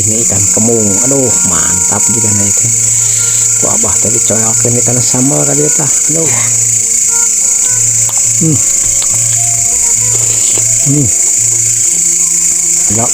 Ini ikan kembung, aduh mantap juga nih itu. Ku abah tadi coyokin ikan sambal kali ya tah, aduh. Ya.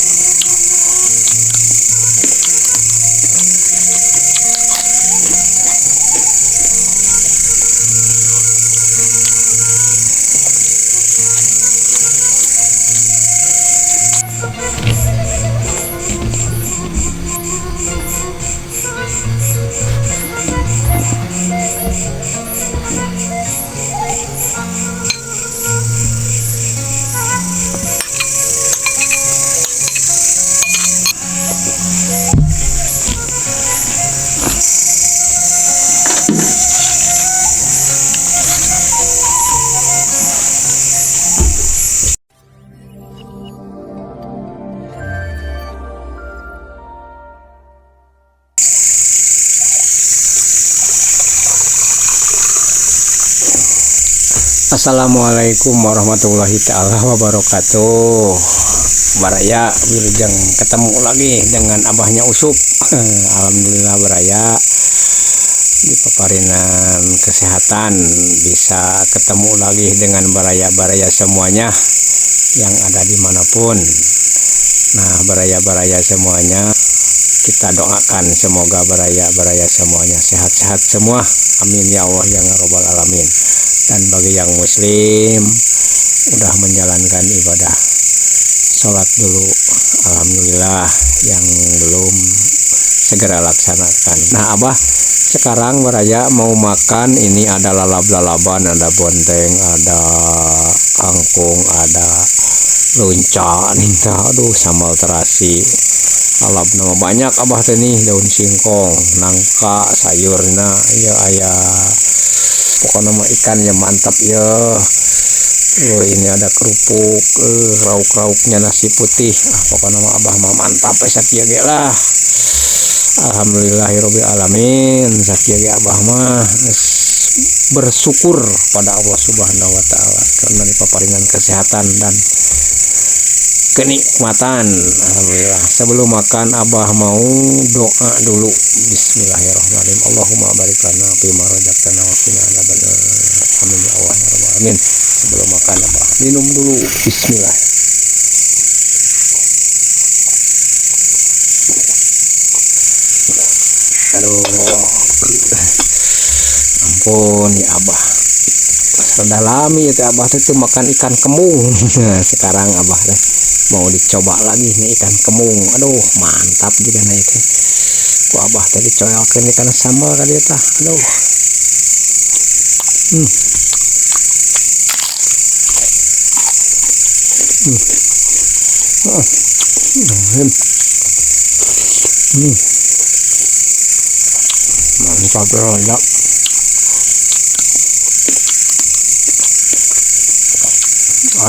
Assalamualaikum warahmatullahi ta'ala wabarakatuh. Baraya wilujeng ketemu lagi dengan abahnya Usup. Alhamdulillah Baraya dipaparinan kesehatan, bisa ketemu lagi dengan Baraya semuanya yang ada dimanapun. Nah Baraya semuanya, kita doakan semoga Baraya semuanya sehat-sehat semua, amin ya Allah yang robbal alamin. Dan bagi yang muslim udah menjalankan ibadah sholat dulu, alhamdulillah. Yang belum segera laksanakan. Nah Abah sekarang Baraya mau makan, ini ada lalapan, ada bonteng, ada kangkung, ada lunca nih, aduh sambal terasi, lalap nama banyak Abah nih, daun singkong, nangka, sayurna, ya ayah pokoknya nama ikan ya mantap ya. Ini ada kerupuk, rauk-rauknya nasi putih, pokoknya nama Abah mah mantap sakia ge lah. Alhamdulillahirabbil alamin, sakia ge Abah mah bersyukur pada Allah Subhanahu wa taala karena dipaparinan kesehatan dan kenikmatan. Alhamdulillah. Sebelum makan Abah mau doa dulu. Bismillahirrahmanirrahim. Allahumma barik lana fima razaqtana wa qina adzabannar. Amin ya Allah ya rabbal alamin. Sebelum makan Abah minum dulu. Bismillah. Aduh. Ampun ya Abah. Rada lami ya Abah itu makan ikan kembung. Nah, sekarang Abah deh mau dicoba lagi nih ikan kembung, aduh mantap juga nih itu. Ku Abah tadi coyokin ikan sambal kali ya tah, aduh. Mantap ya.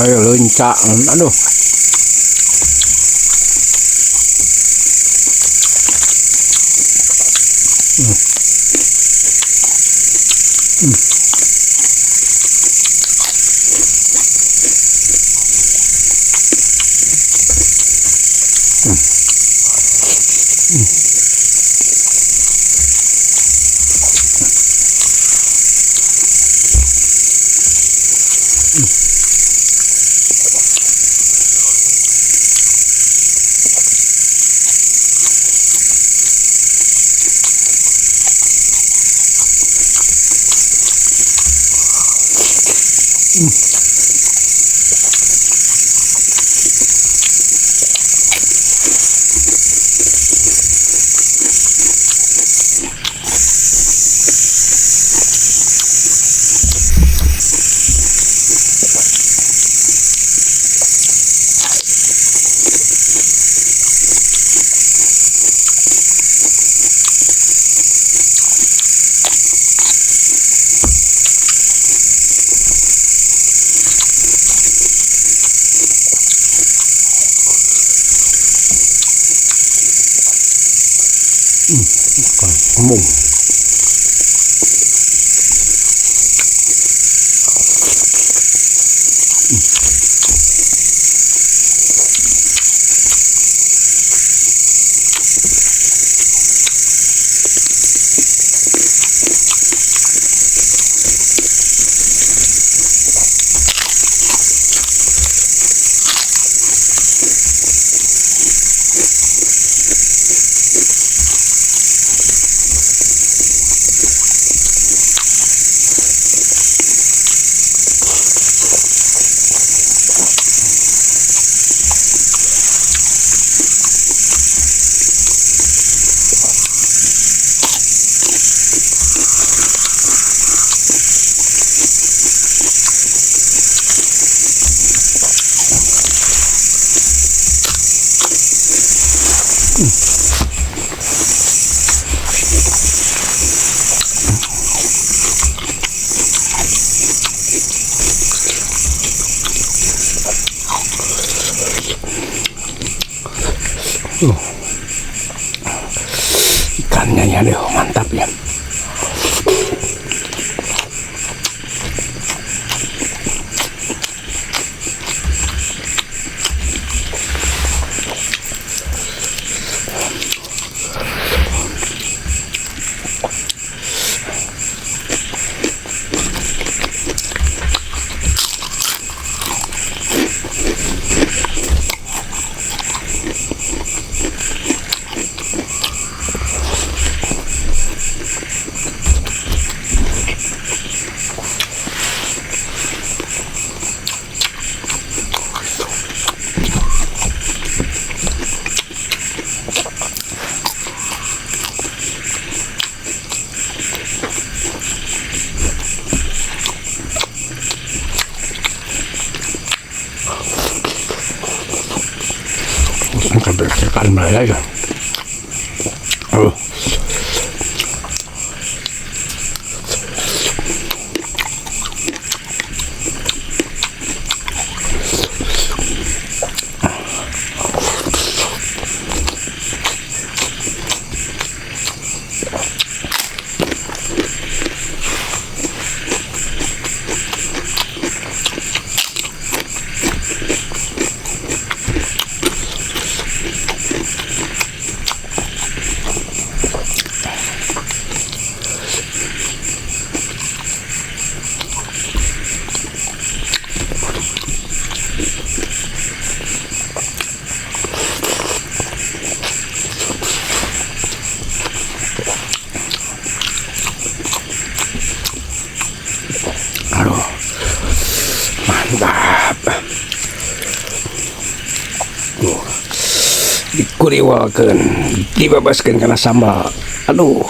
Ayo lunca, aduh. Ikan kembung. Ikannya ya, deh, mantap ya. Ikan Baraya ya. Aduh, mantap. Dikuriwakeun, dibebaskeun karena sambal. Aduh.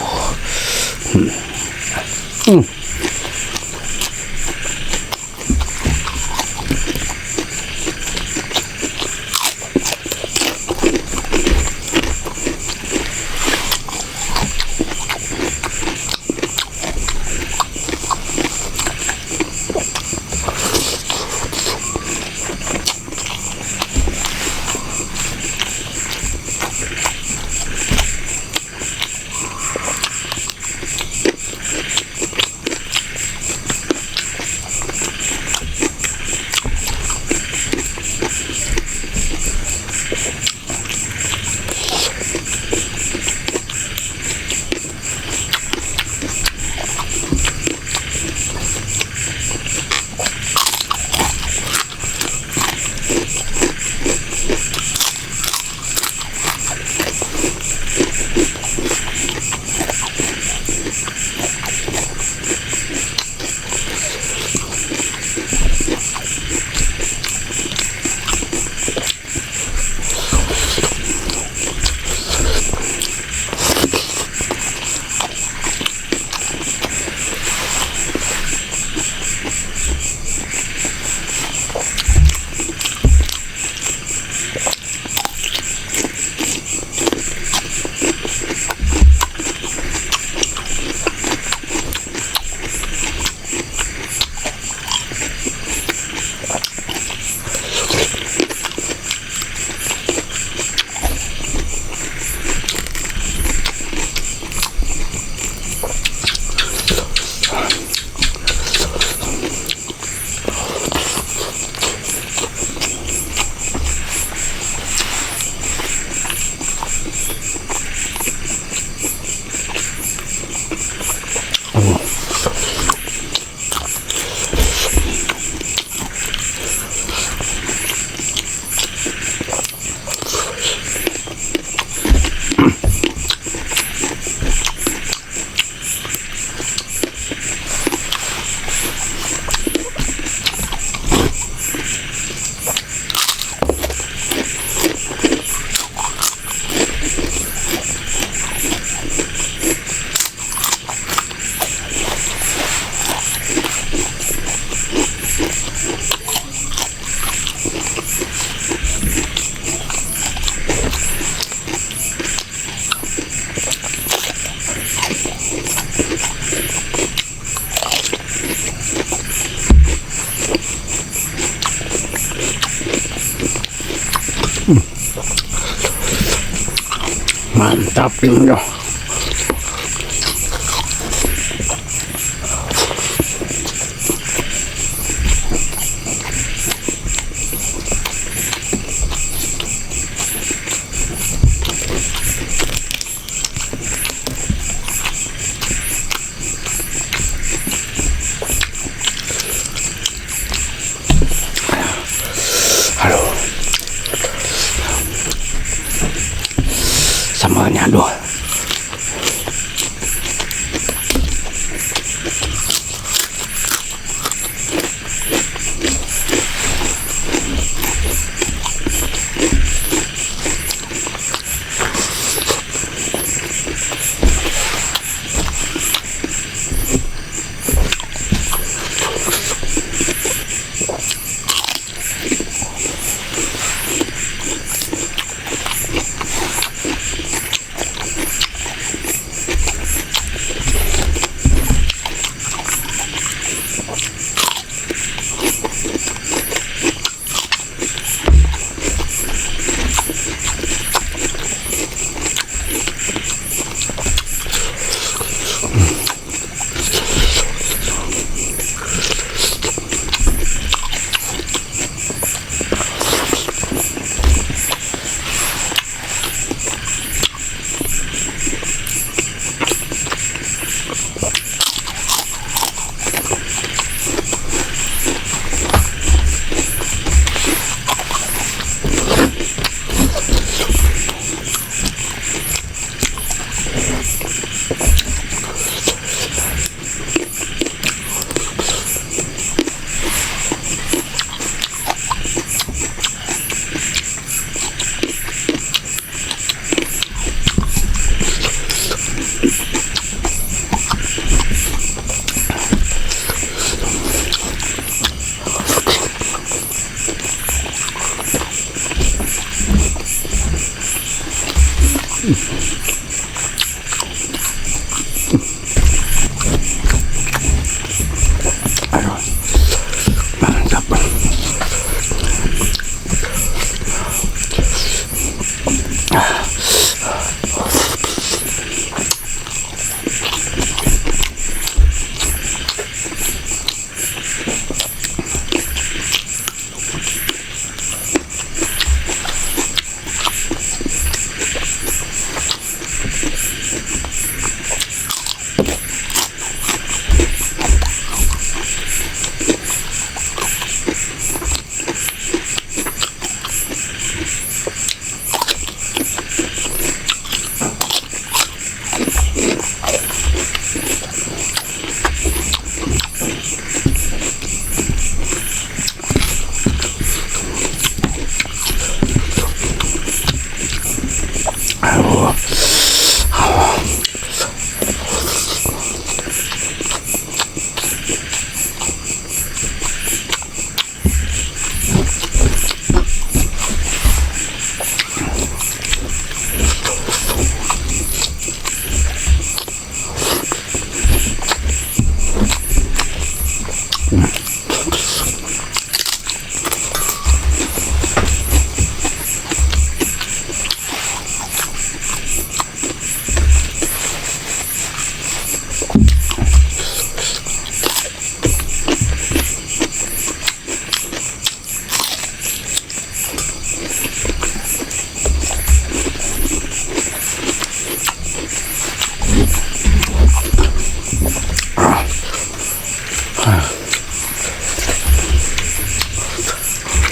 Mantap ini. Sambalnya aduh.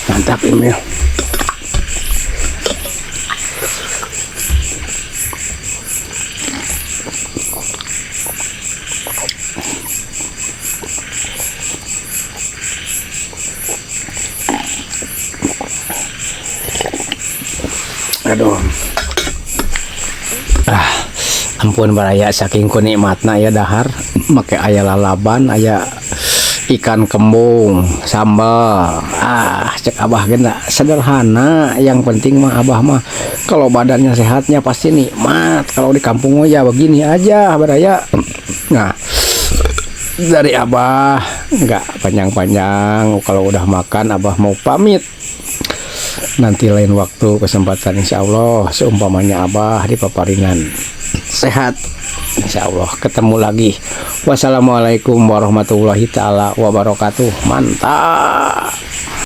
Mantap ini. Aduh. Ampun Baraya saking kunikmatna ya dahar make aya lalapan, aya ikan kembung, sambal. Cek Abah genda sederhana, yang penting mah Abah mah kalau badannya sehatnya pasti nikmat. Kalau di kampung ya begini aja Baraya. Nah, dari Abah nggak panjang-panjang, kalau udah makan Abah mau pamit. Nanti lain waktu kesempatan insya Allah seumpamanya Abah di paparingan sehat, insya Allah ketemu lagi. Wassalamualaikum warahmatullahi taala wabarakatuh. Mantap.